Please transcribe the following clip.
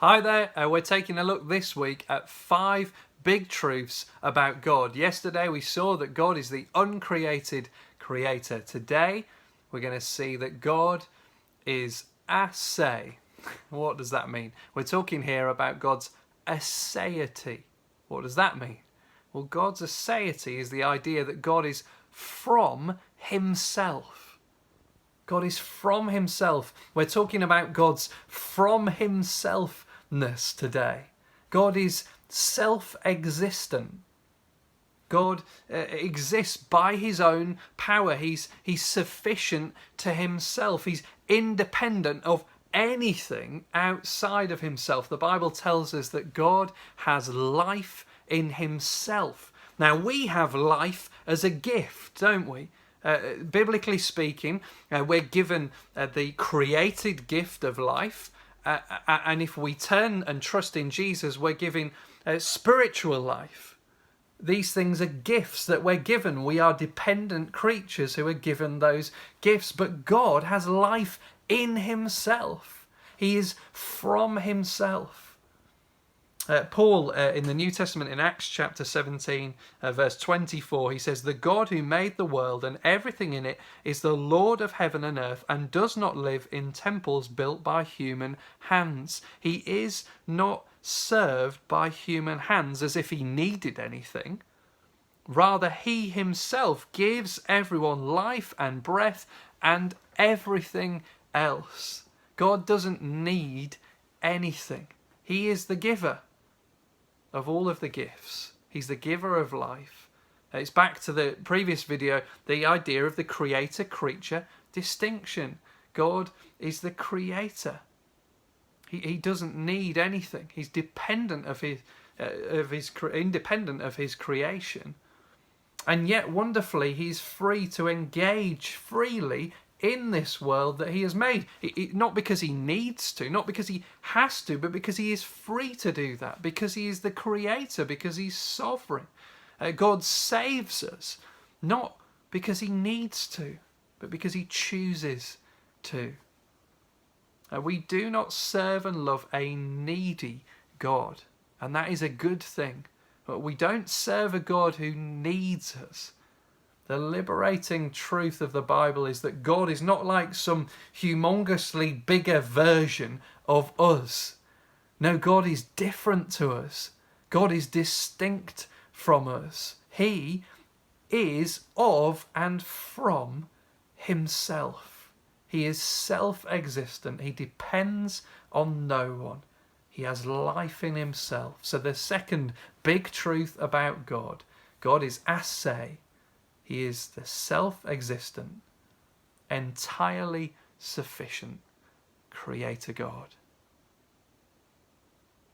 Hi there, we're taking a look this week at 5 big truths about God. Yesterday we saw that God is the uncreated creator. Today we're going to see that God is aseity. What does that mean? We're talking here about God's aseity. What does that mean? Well, God's aseity is the idea that God is from himself. God is from himself. We're talking about God's from himselfness today. God is self-existent. God exists by his own power. He's sufficient to himself. He's independent of anything outside of himself. The Bible tells us that God has life in himself. Now, we have life as a gift, don't we? Biblically speaking, we're given the created gift of life, and if we turn and trust in Jesus, we're given spiritual life. These things are gifts that we're given. We are dependent creatures who are given those gifts, but God has life in himself. He is from himself. Paul, in the New Testament, in Acts chapter 17, verse 24, he says, "The God who made the world and everything in it is the Lord of heaven and earth and does not live in temples built by human hands. He is not served by human hands as if he needed anything. Rather, he himself gives everyone life and breath and everything else." God doesn't need anything. He is the giver of all of the gifts. He's the giver of life. It's back to the previous video, the idea of the creator-creature distinction. God is the creator. He doesn't need anything. He's dependent independent of his creation. And yet, wonderfully, he's free to engage freely in this world that he has made. Not because he needs to, not because he has to, but because he is free to do that, because he is the creator, because he's sovereign. God saves us, not because he needs to, but because he chooses to. We do not serve and love a needy God, and that is a good thing. But we don't serve a God who needs us. The liberating truth of the Bible is that God is not like some humongously bigger version of us. No, God is different to us. God is distinct from us. He is of and from himself. He is self-existent. He depends on no one. He has life in himself. So the second big truth about God, God is aseity. He is the self-existent, entirely sufficient Creator God.